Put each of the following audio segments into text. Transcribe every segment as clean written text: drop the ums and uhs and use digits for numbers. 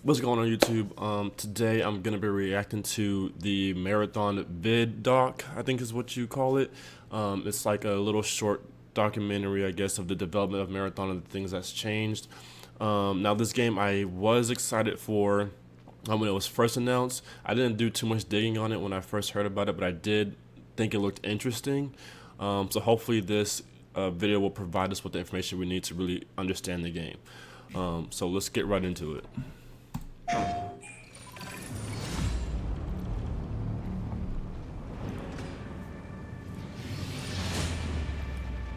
What's going on YouTube? Today I'm gonna be reacting to the marathon ViDoc, I think is what you call it. It's like a little short documentary, I guess, of the development of Marathon and the things that's changed. Now this game I was excited for when it was first announced. I didn't do too much digging on it when I first heard about it, but I did think it looked interesting. So hopefully this video will provide us with the information we need to really understand the game. So let's get right into it.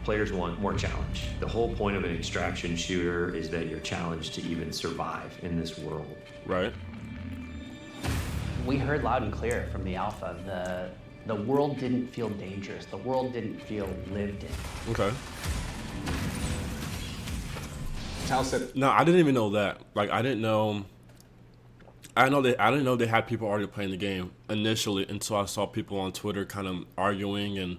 Players want more challenge. The whole point of an extraction shooter is that you're challenged to even survive in this world. Right. We heard loud and clear from the alpha, the world didn't feel dangerous. The world didn't feel lived in. Okay. Tal said, No, I didn't even know that. Like, I didn't know they had people already playing the game initially until I saw people on Twitter kind of arguing and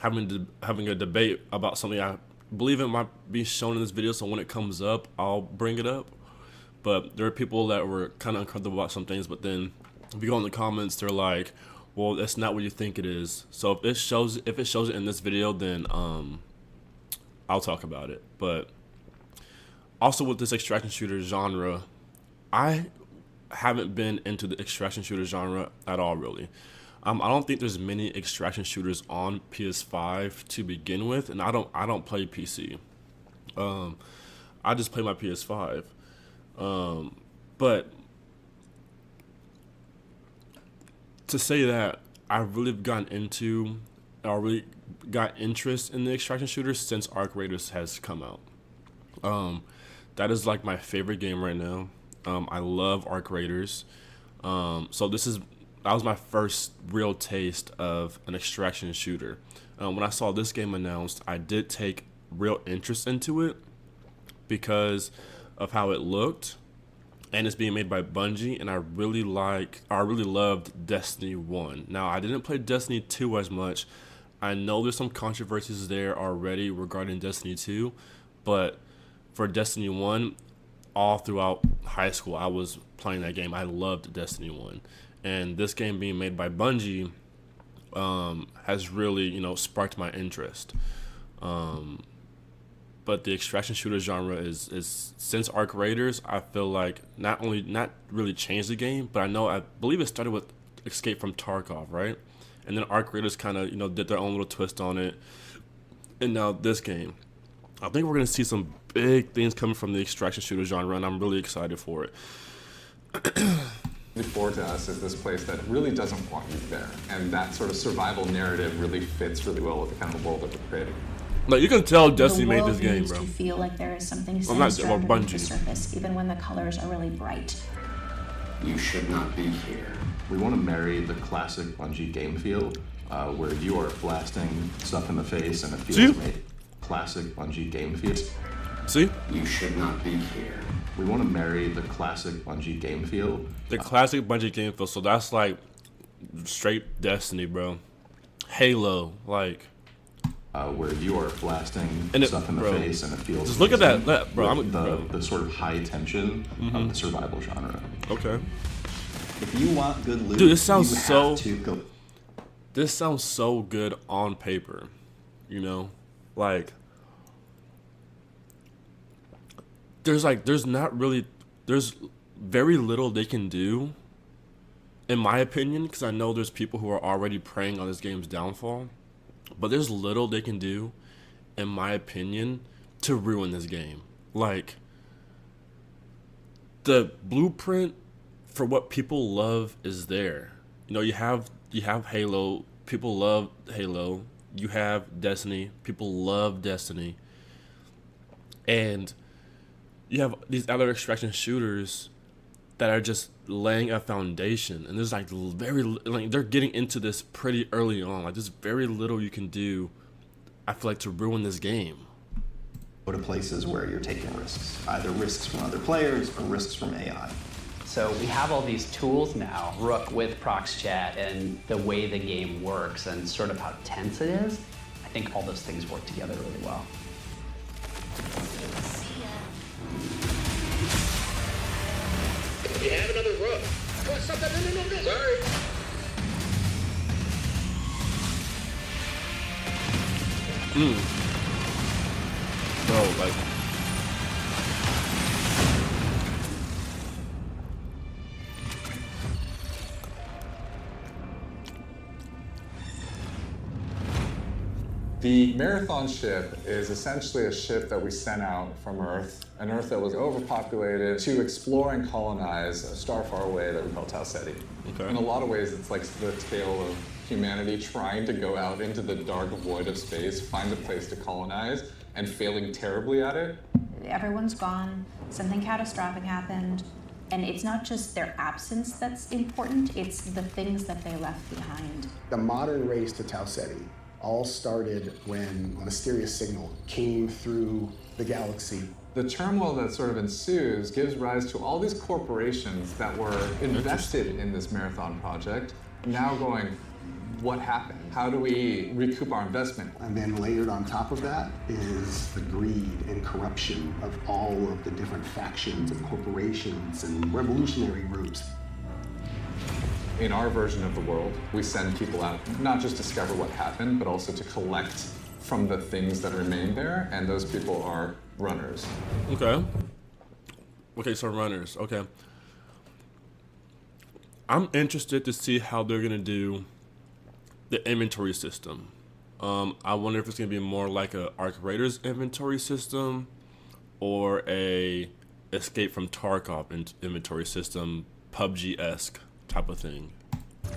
having a debate about something. I believe it might be shown in this video, so when it comes up, I'll bring it up. But there are people that were kind of uncomfortable about some things, but then if you go in the comments, they're like, well, that's not what you think it is. So if it shows it in this video, then I'll talk about it. But also with this extraction shooter genre, I haven't been into the extraction shooter genre at all, really. I don't think there's many extraction shooters on PS5 to begin with, and I don't play PC. I just play my PS5. But to say that I've really really got interest in the extraction shooters since Arc Raiders has come out. That is like my favorite game right now. I love Arc Raiders. So that was my first real taste of an extraction shooter. When I saw this game announced, I did take real interest into it because of how it looked, and it's being made by Bungie, and I really loved Destiny 1. Now, I didn't play Destiny 2 as much. I know there's some controversies there already regarding Destiny 2, but for Destiny 1, all throughout high school, I was playing that game. I loved Destiny 1. And this game being made by Bungie has really, sparked my interest. But the extraction shooter genre is since Arc Raiders, I feel like not really changed the game, but I believe it started with Escape from Tarkov, right? And then Arc Raiders kind of, did their own little twist on it. And now this game, I think we're going to see some big things coming from the extraction shooter genre, and I'm really excited for it. forward to us is this place that really doesn't want you there, and that sort of survival narrative really fits really well with the kind of world that we're creating. Like, you can tell Destiny made this game, bro. To feel like there is something sinister underneath the surface, even when the colors are really bright. You should not be here. We want to marry the classic Bungie game feel, where you are blasting stuff in the face and it feels made. Classic Bungie game feel. See? You should not be here. We want to marry the classic Bungie game feel. The classic Bungie game feel. So that's like straight Destiny, bro. Halo, like. Where you are blasting stuff in the face and it feels. Just look at that, bro. The sort of high tension of the survival genre. Okay. If you want good loot, dude, this sounds This sounds so good on paper, like. There's very little they can do, in my opinion, because I know there's people who are already preying on this game's downfall, but there's little they can do, in my opinion, to ruin this game. Like, the blueprint for what people love is there. You have Halo, people love Halo. You have Destiny, people love Destiny. And you have these other extraction shooters that are just laying a foundation, and there's they're getting into this pretty early on. Like, there's very little you can do, I feel like, to ruin this game. Go to places where you're taking risks, either risks from other players or risks from AI. So we have all these tools now, Rook with ProxChat and the way the game works and sort of how tense it is. I think all those things work together really well. We have another rook. Oh, stop that. No. Sorry. Bro, like... The Marathon ship is essentially a ship that we sent out from Earth, an Earth that was overpopulated, to explore and colonize a star far away that we call Tau Ceti. Okay. In a lot of ways, it's like the tale of humanity trying to go out into the dark void of space, find a place to colonize, and failing terribly at it. Everyone's gone, something catastrophic happened, and it's not just their absence that's important, it's the things that they left behind. The modern race to Tau Ceti all started when a mysterious signal came through the galaxy. The turmoil that sort of ensues gives rise to all these corporations that were invested in this Marathon project, now going, what happened? How do we recoup our investment? And then layered on top of that is the greed and corruption of all of the different factions and corporations and revolutionary groups. In our version of the world, we send people out not just to discover what happened, but also to collect from the things that remain there, and those people are runners. Okay, so runners, okay. I'm interested to see how they're gonna do the inventory system. I wonder if it's gonna be more like a Arc Raiders inventory system or a Escape from Tarkov inventory system, PUBG-esque type of thing.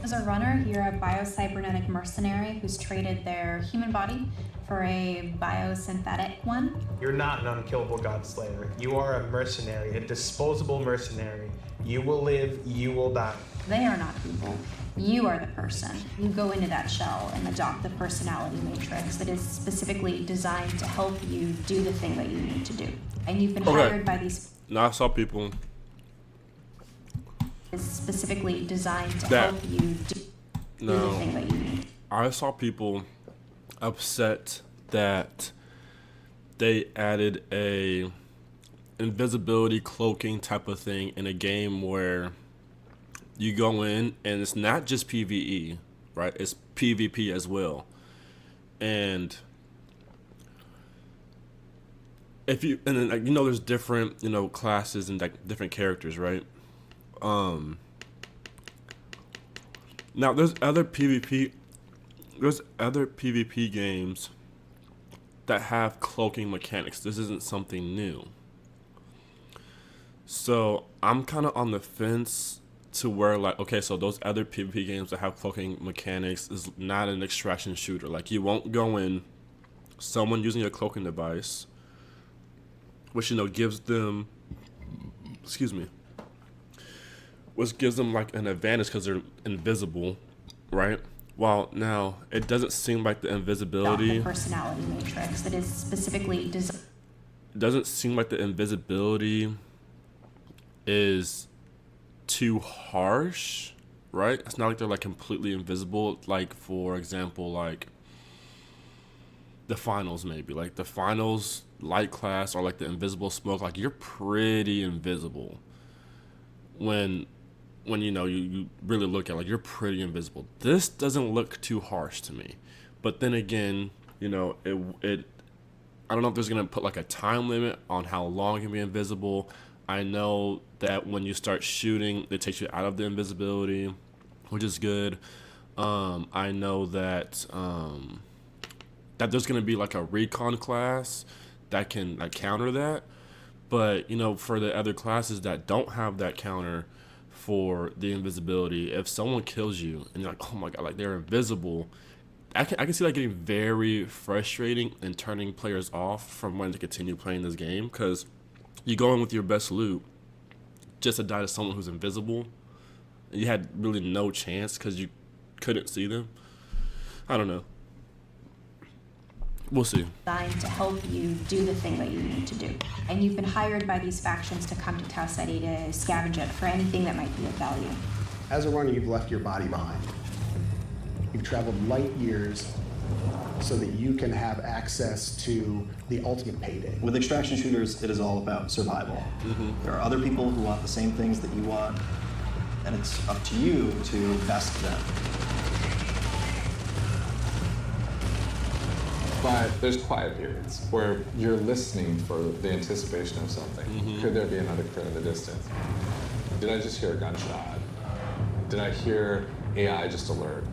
As a runner, you're a biocybernetic mercenary who's traded their human body for a biosynthetic one. You're not an unkillable godslayer. You are a mercenary, a disposable mercenary. You will live, you will die. They are not people. You are the person. You go into that shell and adopt the personality matrix that is specifically designed to help you do the thing that you need to do. And you've been hired by these... Now I saw people... is specifically designed to help you do the thing that you need. I saw people upset that they added a invisibility cloaking type of thing in a game where you go in and it's not just PvE, right? It's PvP as well. And if you, and then, like, you know, there's different, you know, classes and like different characters, right? Now there's other PvP games that have cloaking mechanics. This isn't something new. So I'm kind of on the fence to where, like, okay, so those other PvP games that have cloaking mechanics is not an extraction shooter. Like, you won't go in, someone using a cloaking device, which, you know, gives them, which gives them like an advantage because they're invisible, right? Well, now it doesn't seem like the invisibility, the personality matrix that is specifically designed. It doesn't seem like the invisibility is too harsh, right? It's not like they're like completely invisible. Like, for example, like the finals, maybe like the finals light class or like the invisible smoke. Like, you're pretty invisible when you know, you really look at, like, you're pretty invisible. This doesn't look too harsh to me. But then again, you know, it I don't know if there's gonna put like a time limit on how long you can be invisible. I know that when you start shooting, it takes you out of the invisibility, which is good. I know that that there's gonna be like a recon class that can like counter that. But, you know, for the other classes that don't have that counter for the invisibility, if someone kills you and you're like, oh my god, like, they're invisible, I can see that getting very frustrating and turning players off from wanting to continue playing this game, because you go in with your best loot just to die to someone who's invisible, and you had really no chance because you couldn't see them. I don't know. We'll see. Designed to help you do the thing that you need to do. And you've been hired by these factions to come to Tau Ceti to scavenge it for anything that might be of value. As a runner, you've left your body behind. You've traveled light years so that you can have access to the ultimate payday. With extraction shooters, it is all about survival. There are other people who want the same things that you want, and it's up to you to best them. But there's quiet periods where you're listening for the anticipation of something. Could there be another crit in the distance? Did I just hear a gunshot? Did I hear AI just alert?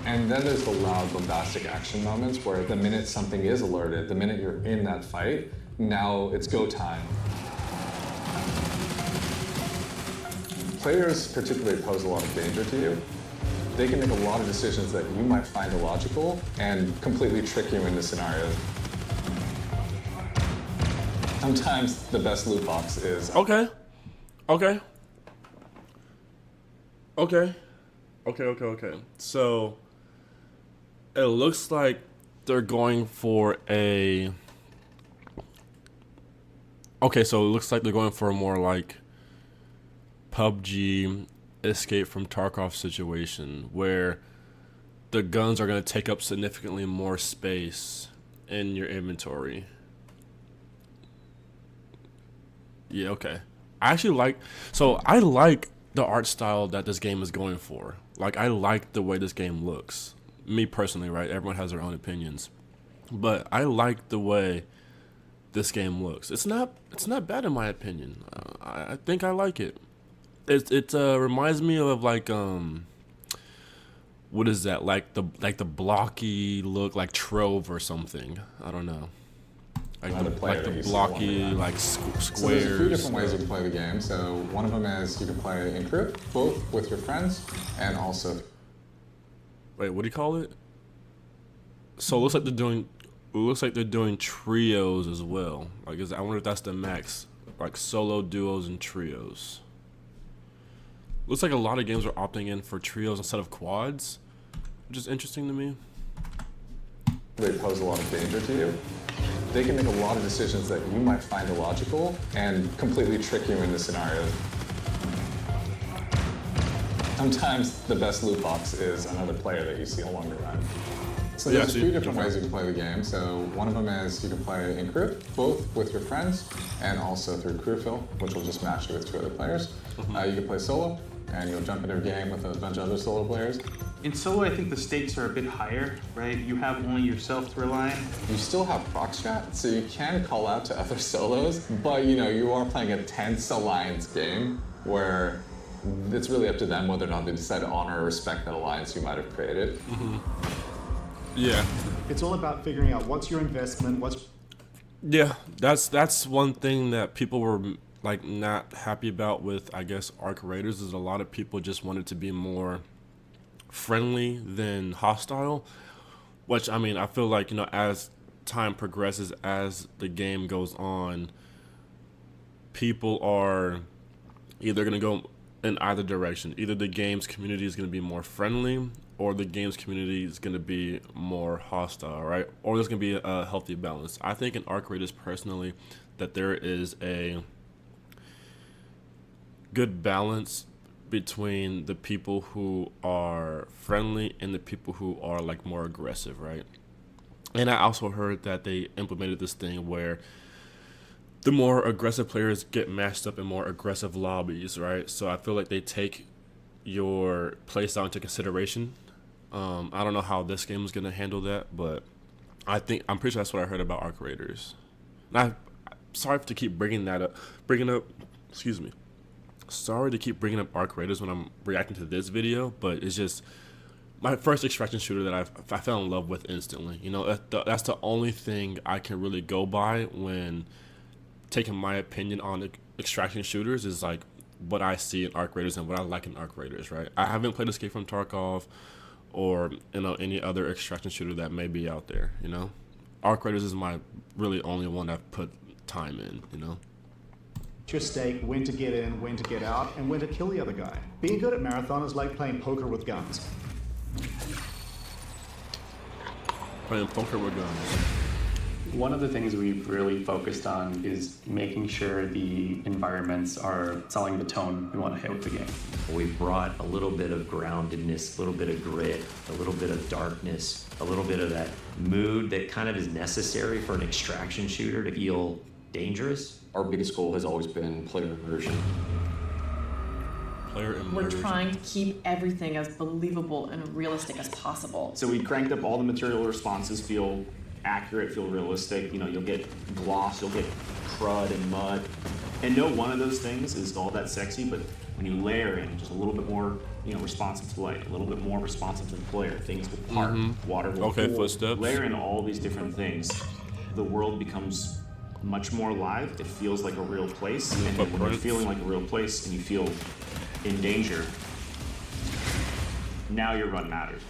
And then there's the loud, bombastic action moments where the minute something is alerted, the minute you're in that fight, now it's go time. Players particularly pose a lot of danger to you. They can make a lot of decisions that you might find illogical and completely trick you into scenarios. Sometimes the best loot box is... Okay. So it looks like they're going for a... Okay, so it looks like they're going for a more like PUBG Escape from Tarkov situation where the guns are going to take up significantly more space in your inventory. Yeah, okay. I like the art style that this game is going for. Like, I like the way this game looks. Me personally, right? Everyone has their own opinions. But I like the way this game looks. It's not bad in my opinion. I think I like it. It reminds me of like what is that, like the blocky look, like Trove or something. I don't know. Like the blocky like squares. So there's a few different ways you can play the game. So one of them is you can play in group, both with your friends and also. Wait, what do you call it? So it looks like they're doing trios as well. Like, I wonder if that's the max, like solo, duos, and trios. Looks like a lot of games are opting in for trios instead of quads, which is interesting to me. They pose a lot of danger to you. They can make a lot of decisions that you might find illogical and completely trick you into scenarios. Sometimes the best loot box is another player that you see along the run. So there's a few different ways you can play the game. So one of them is you can play in group, both with your friends and also through crew fill, which will just match you with 2 other players. You can play solo, and you'll jump into a game with a bunch of other solo players. In solo, I think the stakes are a bit higher, right? You have only yourself to rely on. You still have prox chat, so you can call out to other solos, but you are playing a tense alliance game where it's really up to them whether or not they decide to honor or respect that alliance you might have created. Yeah. It's all about figuring out what's your investment, Yeah, that's one thing that people were like not happy about with, I guess, Arc Raiders, is a lot of people just wanted to be more friendly than hostile, which, I mean, I feel like, as time progresses, as the game goes on, people are either going to go in either direction. Either the game's community is going to be more friendly, or the game's community is going to be more hostile, right? Or there's going to be a healthy balance. I think in Arc Raiders, personally, that there is a good balance between the people who are friendly and the people who are like more aggressive, right? And I also heard that they implemented this thing where the more aggressive players get matched up in more aggressive lobbies, right? So I feel like they take your playstyle into consideration. I don't know how this game is going to handle that, but I'm pretty sure that's what I heard about Arc Raiders. And sorry to keep bringing up, sorry to keep bringing up Arc Raiders when I'm reacting to this video, but it's just my first extraction shooter that I fell in love with instantly. That's the only thing I can really go by when taking my opinion on extraction shooters, is like what I see in Arc Raiders and what I like in Arc Raiders, right? I haven't played Escape from Tarkov or any other extraction shooter that may be out there. Arc Raiders is my really only one I've put time in. your stake, when to get in, when to get out, and when to kill the other guy. Being good at Marathon is like playing poker with guns. Playing poker with guns. One of the things we've really focused on is making sure the environments are selling the tone we want to hit with the game. We've brought a little bit of groundedness, a little bit of grit, a little bit of darkness, a little bit of that mood that kind of is necessary for an extraction shooter to feel dangerous. Our biggest goal has always been player immersion. We're trying to keep everything as believable and realistic as possible. So we cranked up all the material responses, feel accurate, feel realistic. You know, you'll get gloss, you'll get crud and mud. And no one of those things is all that sexy, but when you layer in just a little bit more, you know, responsive to light, a little bit more responsive to the player, things will park, water will cool. Footsteps. Layer in all these different things, the world becomes much more alive. It feels like a real place. And when you're feeling like a real place and you feel in danger, now your run matters.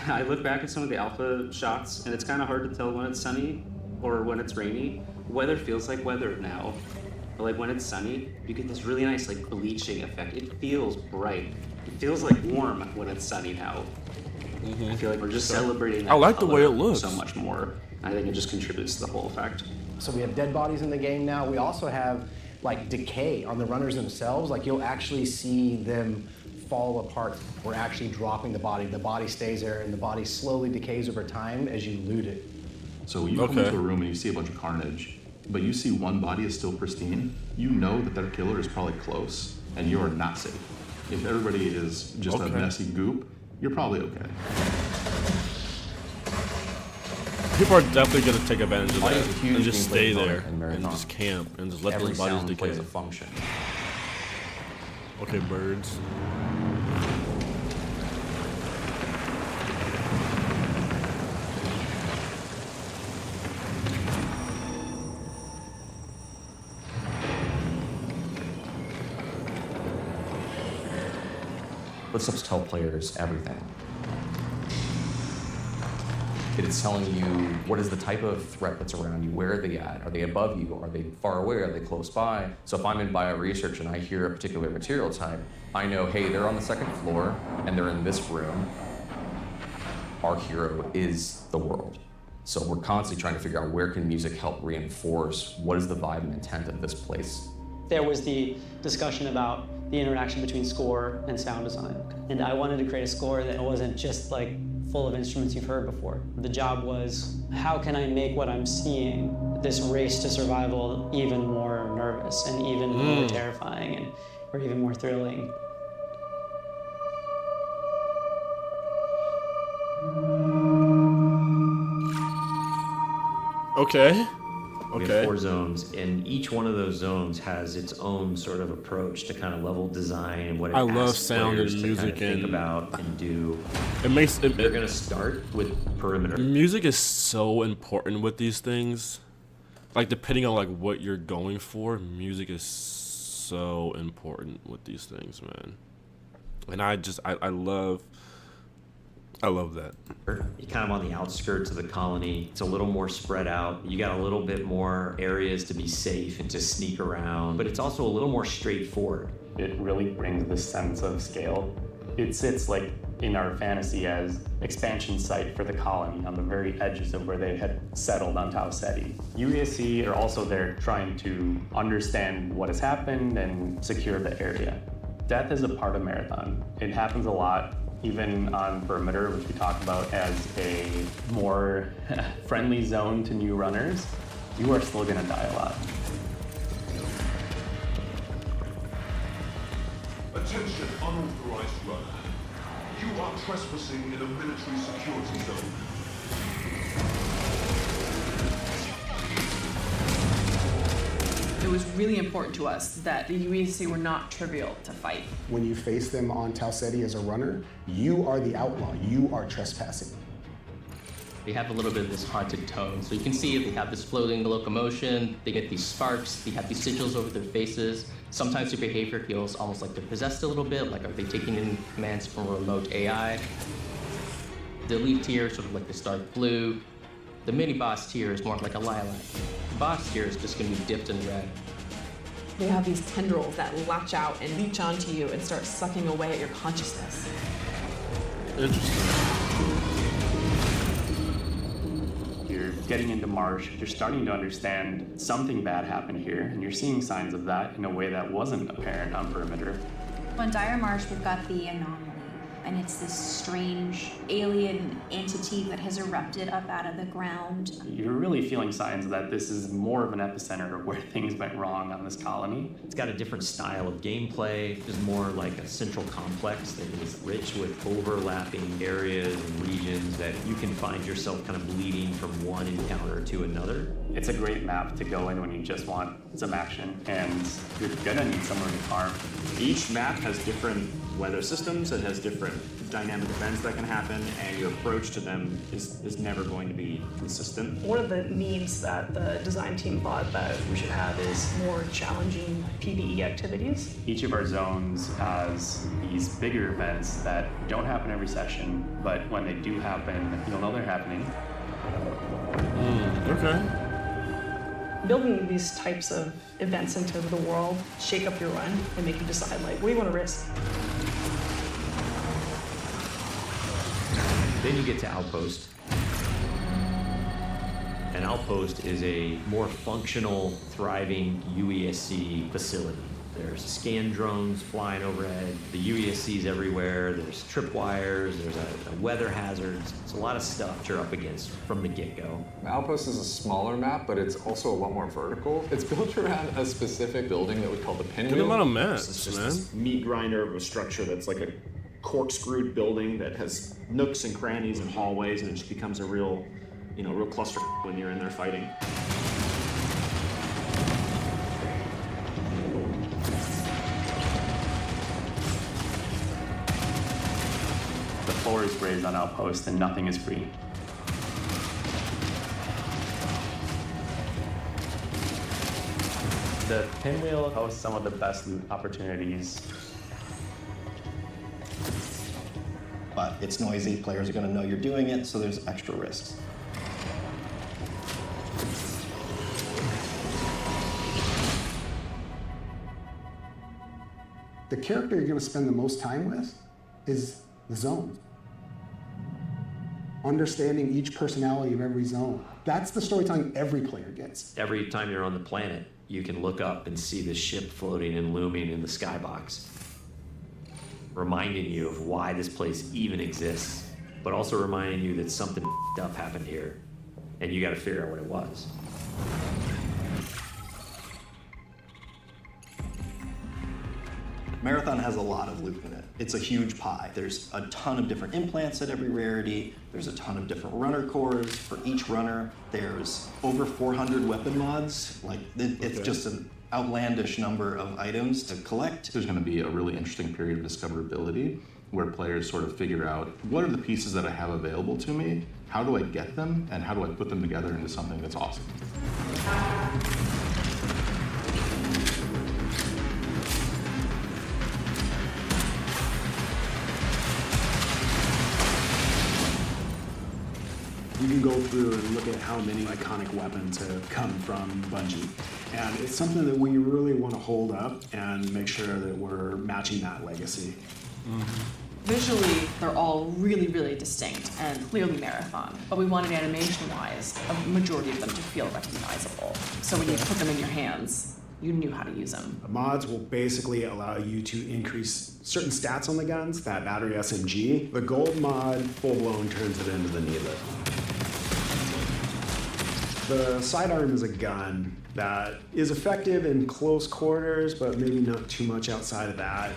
I look back at some of the alpha shots, and it's kind of hard to tell when it's sunny or when it's rainy. Weather feels like weather now. But like when it's sunny, you get this really nice like bleaching effect. It feels bright. It feels like warm when it's sunny now. I feel like we're just celebrating that I like the way it color looks. so much more. I think it just contributes to the whole effect. So we have dead bodies in the game now. We also have like decay on the runners themselves. Like you'll actually see them fall apart. We're actually dropping the body. The body stays there and the body slowly decays over time as you loot it. So when you come into a room and you see a bunch of carnage, but you see one body is still pristine, you know that their killer is probably close and you are not safe. If everybody is just a messy goop, you're probably okay. People are definitely going to take advantage of that and just stay there and just camp and just let those bodies decay. Plays a function. Okay, birds. Footsteps tell players everything. It's telling you what is the type of threat that's around you, where are they at, are they above you, are they far away, are they close by? So if I'm in bioresearch and I hear a particular material type, I know, hey, they're on the second floor and they're in this room. Our hero is the world. So we're constantly trying to figure out where can music help reinforce what is the vibe and intent of this place. There was the discussion about the interaction between score and sound design. And I wanted to create a score that wasn't just like full of instruments you've heard before. The job was, how can I make what I'm seeing, this race to survival, even more nervous and even more terrifying or even more thrilling? Okay. We have 4 zones, and each one of those zones has its own sort of approach to kind of level design and what it I love asks sound and players to music kind of think and about and do. They're gonna start with perimeter. Music is so important with these things. Like depending on like what you're going for, music is so important with these things, man. And I love that. You're kind of on the outskirts of the colony. It's a little more spread out. You got a little bit more areas to be safe and to sneak around, but it's also a little more straightforward. It really brings this sense of scale. It sits like in our fantasy as expansion site for the colony on the very edges of where they had settled on Tau Ceti. UESC are also there trying to understand what has happened and secure the area. Death is a part of Marathon. It happens a lot, even on perimeter, which we talk about as a more friendly zone to new runners. You are still gonna die a lot. Attention, unauthorized runner. You are trespassing in a military security zone. It was really important to us that the UESC were not trivial to fight. When you face them on Tau Ceti as a runner, you are the outlaw. You are trespassing. They have a little bit of this haunted tone. So you can see they have this floating locomotion, they get these sparks, they have these sigils over their faces. Sometimes their behavior feels almost like they're possessed a little bit, like are they taking in commands from a remote AI? The elite tier is sort of like this dark blue. The mini-boss tier is more like a lilac. The boss tier is just gonna be dipped in red. They have these tendrils that latch out and leech onto you and start sucking away at your consciousness. You're getting into Marsh, you're starting to understand something bad happened here, and you're seeing signs of that in a way that wasn't apparent on Perimeter. On Dire Marsh, we've got the anomaly, and it's this strange alien entity that has erupted up out of the ground. You're really feeling signs that this is more of an epicenter of where things went wrong on this colony. It's got a different style of gameplay. It's more like a central complex that is rich with overlapping areas and regions that you can find yourself kind of bleeding from one encounter to another. It's a great map to go in when you just want some action, and you're gonna need somewhere to farm. Each map has different weather systems, it has different dynamic events that can happen, and your approach to them is never going to be consistent. One of the needs that the design team thought that we should have is more challenging PvE activities. Each of our zones has these bigger events that don't happen every session, but when they do happen, you'll know they're happening. Okay. Building these types of events into the world shake up your run and make you decide, like, what do you want to risk? Then you get to Outpost. An Outpost is a more functional, thriving UESC facility. There's scan drones flying overhead, the UESC's everywhere, there's tripwires, there's a weather hazards. It's a lot of stuff you're up against from the get-go. Outpost is a smaller map, but it's also a lot more vertical. It's built around a specific building that we call the pinwheel. Good amount of maps, It's just man. this meat grinder of a structure that's like a corkscrewed building that has nooks and crannies and hallways, and it just becomes a real cluster when you're in there fighting. The floor is raised on Outpost and nothing is free. The pinwheel hosts some of the best loot opportunities. But it's noisy, players are going to know you're doing it, so there's extra risks. The character you're going to spend the most time with is the zones. Understanding each personality of every zone. That's the storytelling every player gets. Every time you're on the planet, you can look up and see this ship floating and looming in the skybox, reminding you of why this place even exists, but also reminding you that something up happened here, and you got to figure out what it was. Marathon has a lot of loot in it. It's a huge pie. There's a ton of different implants at every rarity. There's a ton of different runner cores for each runner. There's over 400 weapon mods. It's just an outlandish number of items to collect. There's going to be a really interesting period of discoverability where players sort of figure out what are the pieces that I have available to me, how do I get them, and how do I put them together into something that's awesome. You can go through and look at how many iconic weapons have come from Bungie. And it's something that we really want to hold up and make sure that we're matching that legacy. Visually, they're all really, really distinct and clearly Marathon, but we wanted animation-wise a majority of them to feel recognizable. So when you put them in your hands, you knew how to use them. The mods will basically allow you to increase certain stats on the guns, that battery SMG. The gold mod, full-blown, turns it into the needlet. The sidearm is a gun that is effective in close quarters, but maybe not too much outside of that.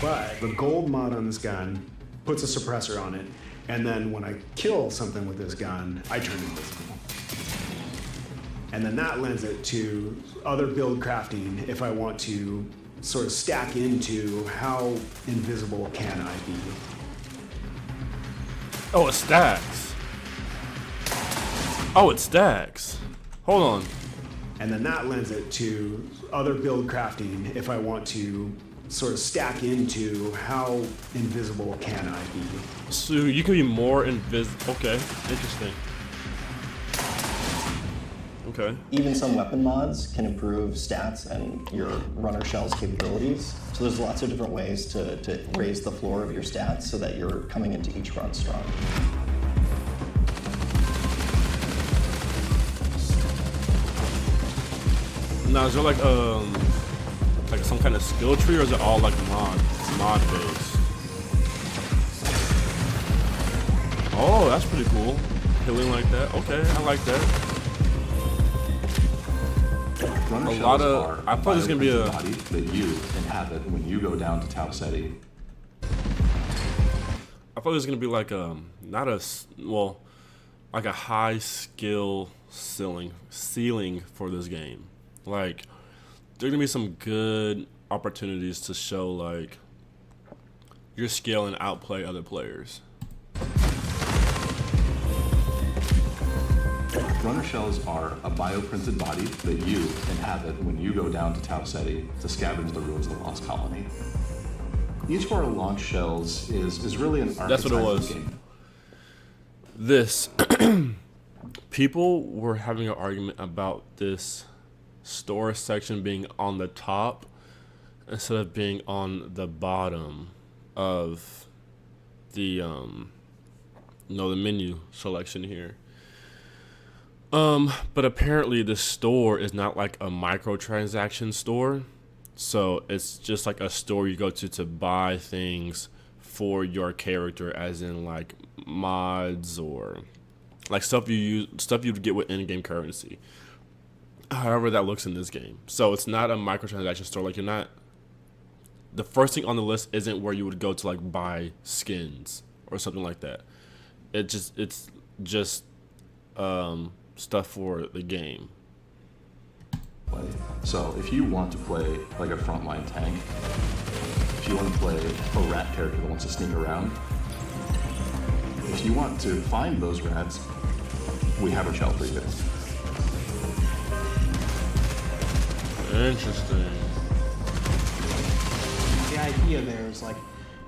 But the gold mod on this gun puts a suppressor on it, and then when I kill something with this gun, I turn invisible. And then that lends it to other build crafting if I want to sort of stack into how invisible can I be. Oh, it stacks. Oh, it stacks. Hold on. And then that lends it to other build crafting if I want to sort of stack into how invisible can I be. So you can be more invisible. Okay, interesting. Okay. Even some weapon mods can improve stats and your runner shell's capabilities. So there's lots of different ways to raise the floor of your stats so that you're coming into each run strong. Now, is there like some kind of skill tree, or is it all like mod based? Oh, that's pretty cool. Healing like that. Okay, I like that. Runner A shells lot of. are I thought this was gonna be a. body that you inhabit when you go down to Tau Ceti. I thought it was gonna be like not a well, like a high skill ceiling for this game. Like, there's gonna be some good opportunities to show like your skill and outplay other players. Runner shells are a bioprinted body that you inhabit when you go down to Tau Ceti to scavenge the ruins of the Lost Colony. Each of our launch shells is really an archetype. That's what it was. Game. This people were having an argument about this store section being on the top instead of being on the bottom of the the menu selection here. But apparently the store is not like a microtransaction store. So it's just like a store you go to buy things for your character, as in like mods or like stuff you'd get with in-game currency. However that looks in this game. So it's not a microtransaction store. Like, you're not, the first thing on the list isn't where you would go to like buy skins or something like that. It's just stuff for the game. So if you want to play like a frontline tank, if you want to play a rat character that wants to sneak around, if you want to find those rats, we have a shell for you. Interesting. The idea there is like,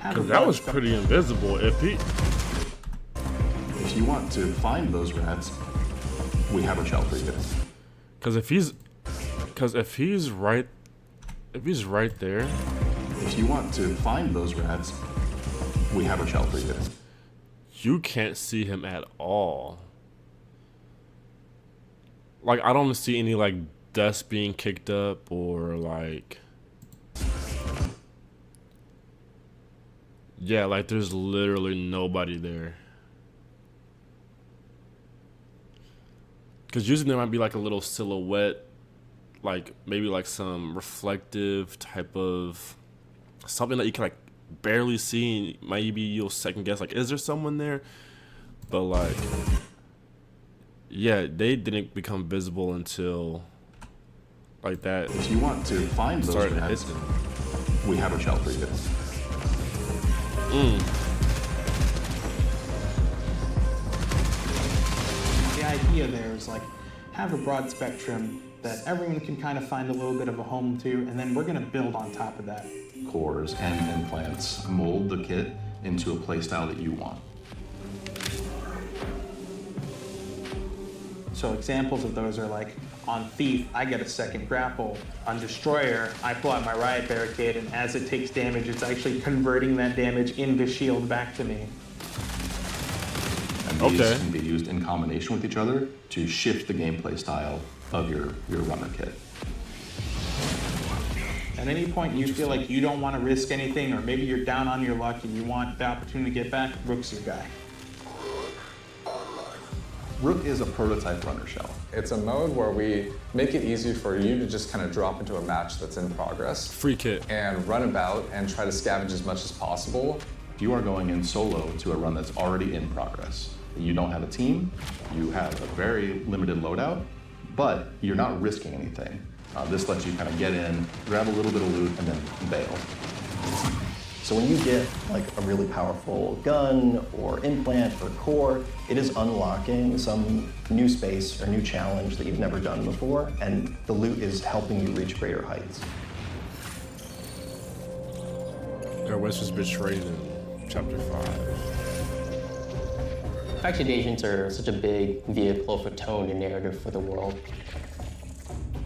because that was pretty invisible. If you want to find those rats, we have a shell for you. Because if he's right there. If you want to find those rats, we have a shell for you. You can't see him at all. Like, I don't see any like dust being kicked up or like. Yeah, like there's literally nobody there. Because usually there might be like a little silhouette, like maybe like some reflective type of something that you can like barely see. Maybe you'll second guess, like, is there someone there? But like, yeah, they didn't become visible until like that. If you want to find those rats, we have a shell for you. The idea there is like, have a broad spectrum that everyone can kind of find a little bit of a home to, and then we're going to build on top of that. Cores and implants mold the kit into a playstyle that you want. So examples of those are like, on Thief, I get a second grapple. On Destroyer, I pull out my Riot Barricade, and as it takes damage, it's actually converting that damage into shield back to me. And these can be used in combination with each other to shift the gameplay style of your runner kit. At any point you feel like you don't want to risk anything, or maybe you're down on your luck and you want the opportunity to get back, Rook's your guy. Rook is a prototype runner shell. It's a mode where we make it easy for you to just kind of drop into a match that's in progress. Free kit. And run about and try to scavenge as much as possible. You are going in solo to a run that's already in progress. You don't have a team, you have a very limited loadout, but you're not risking anything. This lets you kind of get in, grab a little bit of loot, and then bail. So when you get like a really powerful gun or implant or core, it is unlocking some new space or new challenge that you've never done before, and the loot is helping you reach greater heights. West was betrayed in chapter 5. Faction agents are such a big vehicle for tone and narrative for the world.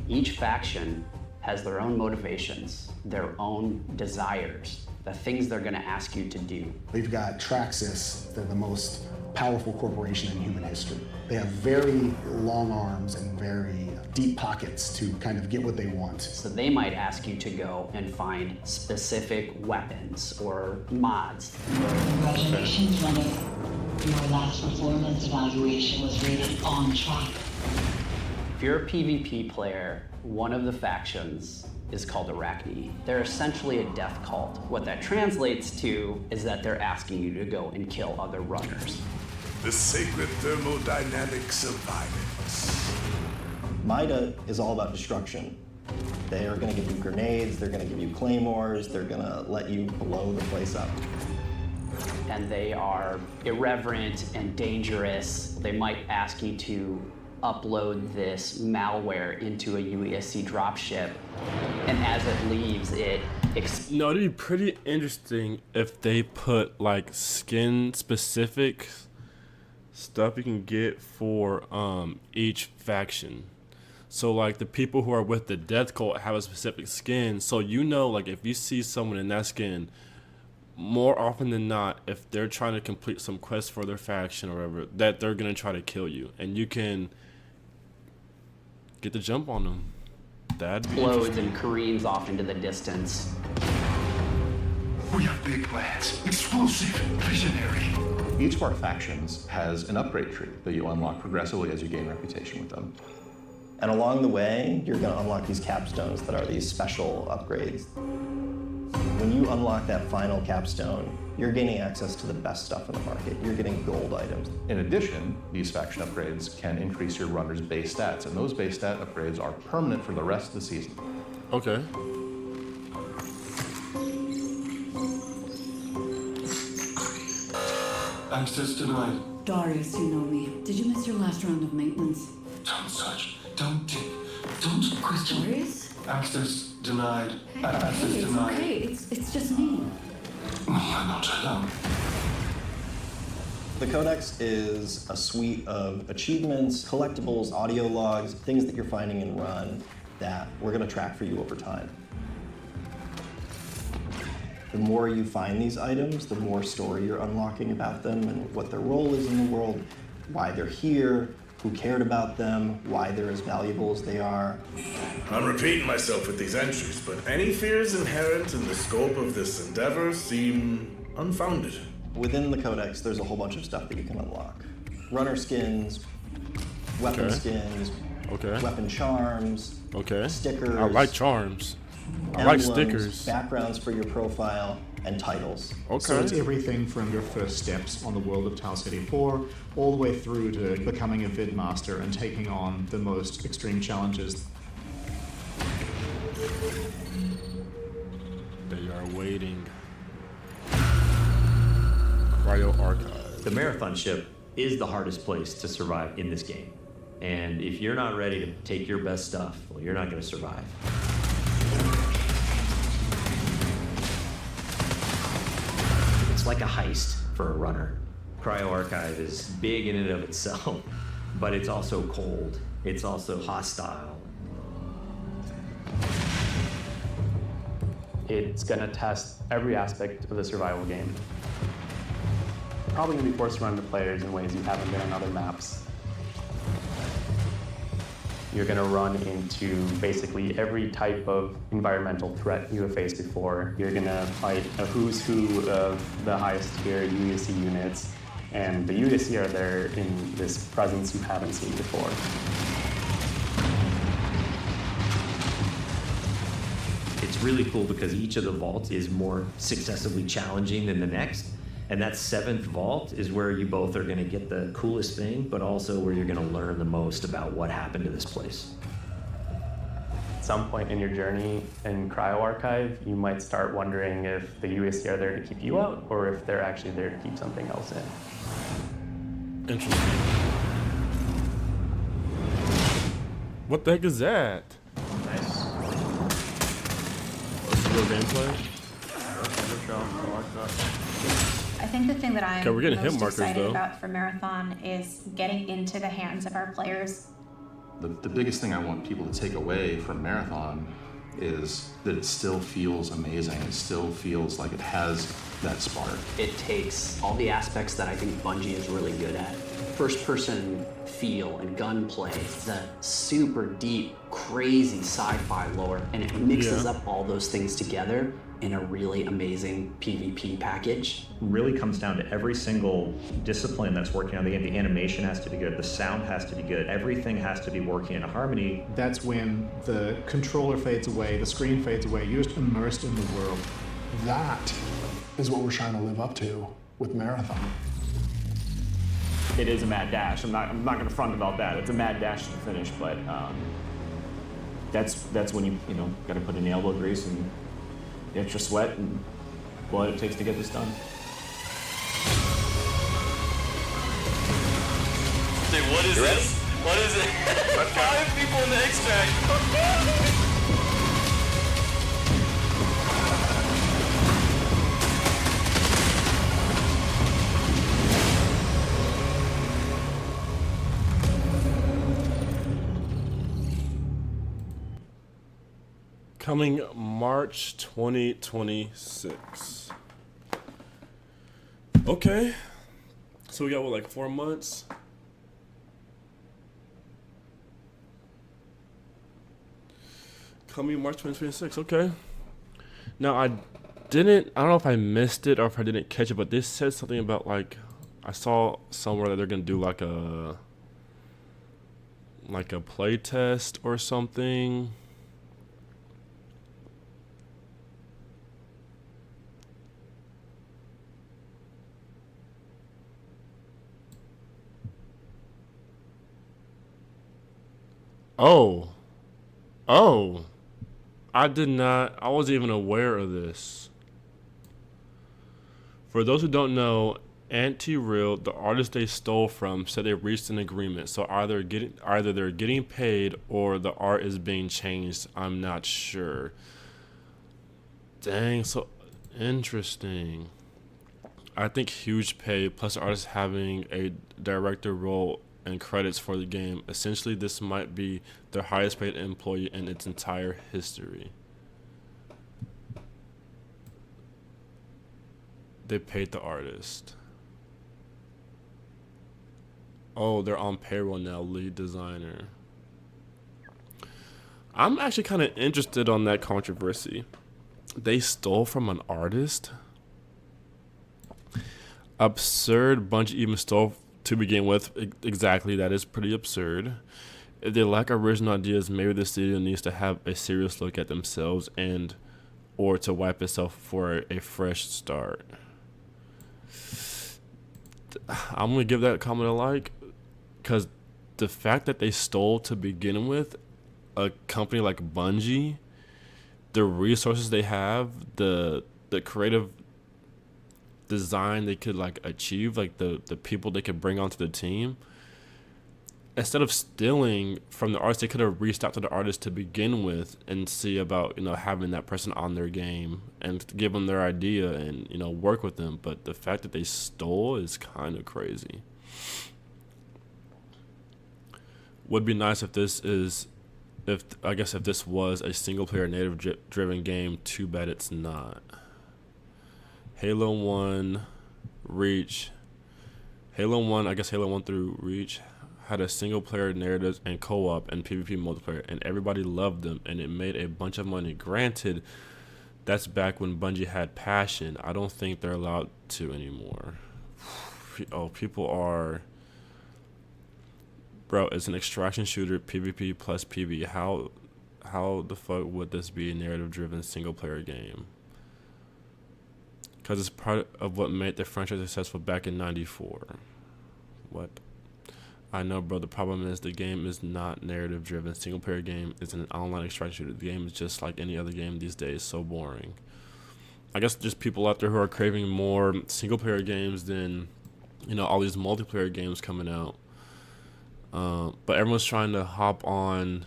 Each faction has their own motivations, their own desires, the things they're going to ask you to do. We've got Traxxas, they're the most powerful corporation in human history. They have very long arms and very deep pockets to kind of get what they want. So they might ask you to go and find specific weapons or mods. Congratulations, runner. Your last performance evaluation was rated on track. If you're a PvP player, one of the factions is called Arachne. They're essentially a death cult. What that translates to is that they're asking you to go and kill other runners. The sacred thermodynamics of violence. MIDA is all about destruction. They are going to give you grenades, they're going to give you claymores, they're going to let you blow the place up. And they are irreverent and dangerous. They might ask you to upload this malware into a UESC dropship, and as it leaves, No, it'd be pretty interesting if they put like skin-specific stuff you can get for each faction. So like the people who are with the death cult have a specific skin, so you know, like if you see someone in that skin, more often than not, if they're trying to complete some quest for their faction or whatever, that they're gonna try to kill you, and you can get the jump on them. That'd be explodes and careens off into the distance. We have big plans. Explosive, visionary. Each of our factions has an upgrade tree that you unlock progressively as you gain reputation with them. And along the way, you're going to unlock these capstones that are these special upgrades. When you unlock that final capstone, you're gaining access to the best stuff in the market. You're getting gold items. In addition, these faction upgrades can increase your runner's base stats, and those base stat upgrades are permanent for the rest of the season. Okay. Access denied. Darius, you know me. Did you miss your last round of maintenance? Don't search. Don't dig. Don't question. Darius? Access denied. Access Hey, it's denied. okay. It's just me. You're not alone. The Codex is a suite of achievements, collectibles, audio logs, things that you're finding in Run that we're going to track for you over time. The more you find these items, the more story you're unlocking about them and what their role is in the world, why they're here, who cared about them, why they're as valuable as they are. I'm repeating myself with these entries, but any fears inherent in the scope of this endeavor seem unfounded. Within the Codex, there's a whole bunch of stuff that you can unlock. Runner skins, weapon skins, weapon charms, stickers. I like charms. I emblems, like stickers. Backgrounds for your profile, and titles. So it's everything from your first steps on the world of Tau City 4 all the way through to becoming a Vid Master and taking on the most extreme challenges. They are waiting. Cryo Archive. The marathon ship is the hardest place to survive in this game. And if you're not ready to take your best stuff, well, you're not going to survive. It's like a heist for a runner. Cryo Archive is big in and of itself, but it's also cold. It's also hostile. It's gonna test every aspect of the survival game. Probably gonna be forced to run into players in ways you haven't been on other maps. You're gonna run into basically every type of environmental threat you have faced before. You're gonna fight a who's who of the highest tier UESC units, and the UESC are there in this presence you haven't seen before. It's really cool because each of the vaults is more successively challenging than the next. And that 7th vault is where you both are going to get the coolest thing, but also where you're going to learn the most about what happened to this place. At some point in your journey in Cryo Archive, you might start wondering if the UESC are there to keep you out, or if they're actually there to keep something else in. Interesting. What the heck is that? Nice. Real gameplay? I think the thing that I'm Okay, we're getting hit most markers, excited though. about for Marathon is getting into the hands of our players. The biggest thing I want people to take away from Marathon is that it still feels amazing. It still feels like it has that spark. It takes all the aspects that I think Bungie is really good at. First-person feel and gunplay, the super deep, crazy sci-fi lore, and it mixes up all those things together in a really amazing PvP package. Really comes down to every single discipline that's working on the game. The animation has to be good, the sound has to be good, everything has to be working in harmony. That's when the controller fades away, the screen fades away, you're just immersed in the world. That is what we're trying to live up to with Marathon. It is a mad dash. I'm not going to front about that. It's a mad dash to the finish, but that's when you got to put in the elbow grease and the extra sweat and what it takes to get this done. Dude, what is this? What is it? 5 people in the extract. Coming March 2026. Okay. So we got what, like 4 months? Coming March 2026. Okay. Now I don't know if I missed it or if I didn't catch it, but this said something about like I saw somewhere that they're gonna do like a play test or something. Oh, I wasn't even aware of this. For those who don't know, Anti-Real, the artist they stole from, said they reached an agreement. So either they're getting paid or the art is being changed. I'm not sure. Dang, so interesting. I think huge pay plus artists having a director role and credits for the game. Essentially, this might be their highest paid employee in its entire history. They paid the artist. Oh, they're on payroll now, lead designer. I'm actually kind of interested on that controversy. They stole from an artist? Absurd. Bungie even stole to begin with. Exactly, that is pretty absurd. If they lack original ideas, maybe the studio needs to have a serious look at themselves and or to wipe itself for a fresh start. I'm gonna give that comment a like, because the fact that they stole to begin with, a company like Bungie, the resources they have, the creative design they could like achieve, like the people they could bring onto the team, instead of stealing from the artist, they could have reached out to the artist to begin with and see about having that person on their game and give them their idea and work with them. But the fact that they stole is kind of crazy. Would be nice if this was a single player native driven game. Too bad it's not. Halo 1, Reach. Halo 1 through Reach had a single player narrative and co-op and PvP multiplayer, and everybody loved them, and it made a bunch of money. Granted, that's back when Bungie had passion. I don't think they're allowed to anymore. Oh, people are... Bro, it's an extraction shooter, PvP plus PvE. How the fuck would this be a narrative-driven single-player game? Because it's part of what made the franchise successful back in '94. What? I know, bro. The problem is the game is not narrative-driven. Single-player game is an online extraction shooter. The game is just like any other game these days. So boring. I guess just people out there who are craving more single-player games than, all these multiplayer games coming out. But everyone's trying to hop on,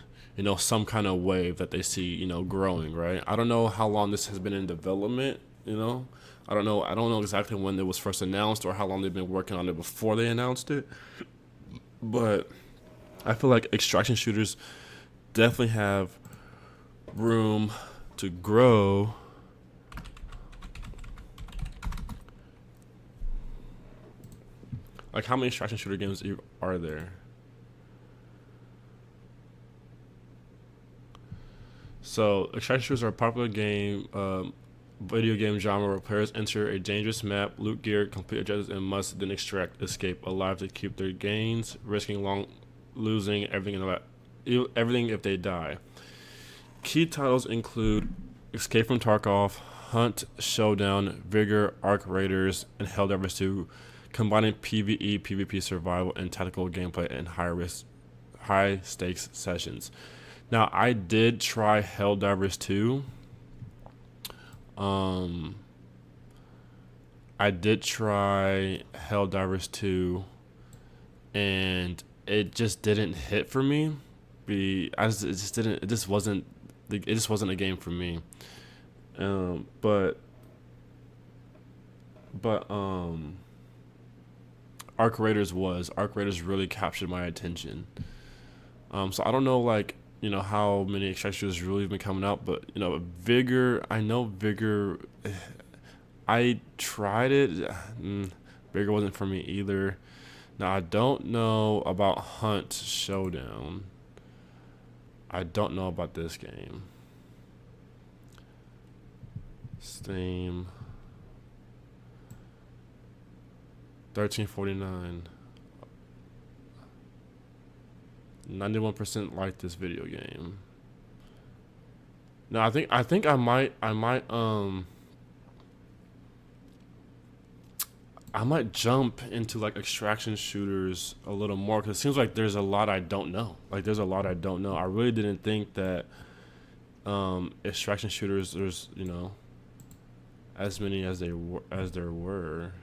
some kind of wave that they see, growing, right? I don't know how long this has been in development. you know. I don't know exactly when it was first announced or how long they've been working on it before they announced it. But I feel like extraction shooters definitely have room to grow. Like, how many extraction shooter games are there? So, extraction shooters are a popular video game genre where players enter a dangerous map, loot gear, complete objectives, and must then escape alive to keep their gains, risking losing everything if they die. Key titles include Escape from Tarkov, Hunt, Showdown, Vigor, Arc Raiders, and Helldivers 2, combining PvE, PvP survival, and tactical gameplay in high stakes sessions. Now, I did try Helldivers 2. I did try Helldivers 2, and it just didn't hit for me. It just wasn't a game for me. But Arc Raiders really captured my attention. So I don't know, like, you know, how many extraction shooters really have been coming out, but, you know, Vigor, I know Vigor, I tried it. Vigor wasn't for me either. Now, I don't know about Hunt Showdown. I don't know about this game. Steam. 1349. 91% like this video game. Now, I think I might jump into like extraction shooters a little more, because it seems like there's a lot I don't know. I really didn't think that extraction shooters, there's, you know, as many as there were.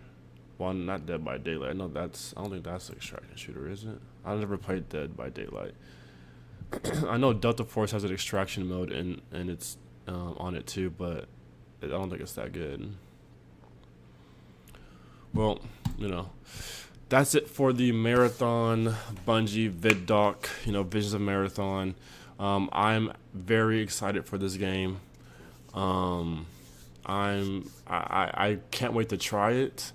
Well, not Dead by Daylight. I don't think that's an extraction shooter, is it? I never played Dead by Daylight. I know Delta Force has an extraction mode and it's on it too, but I don't think it's that good. Well, you know, that's it for the Marathon Bungie ViDoc, you know, Visions of Marathon. I'm very excited for this game. I can't wait to try it,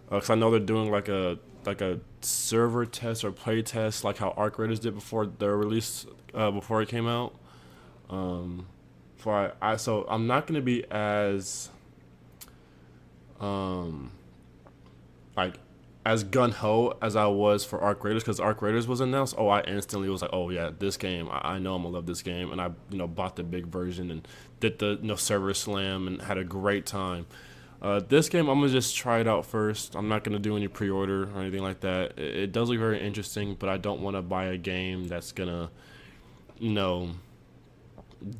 because I know they're doing like a server test or play test, like how Arc Raiders did before their release, before it came out. So I'm not gonna be as as gun-ho as I was for Arc Raiders, because Arc Raiders was announced. I instantly was like, oh yeah, this game, I know I'm gonna love this game, and I, you know, bought the big version and did the, you know, server slam and had a great time. This game, I'm gonna just try it out first. I'm not gonna do any pre-order or anything like that. It does look very interesting, but I don't want to buy a game that's gonna, you know,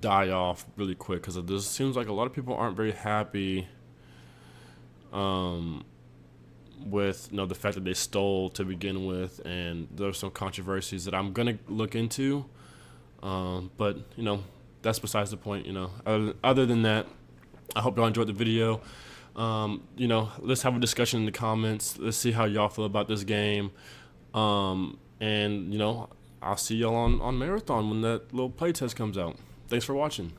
die off really quick, because this seems like a lot of people aren't very happy with, you know, the fact that they stole to begin with, and there's some controversies that I'm gonna look into, but, you know, that's besides the point. You know, other than that, I hope y'all enjoyed the video. You know, let's have a discussion in the comments. Let's see how y'all feel about this game, and, you know, I'll see y'all on Marathon when that little playtest comes out. Thanks for watching.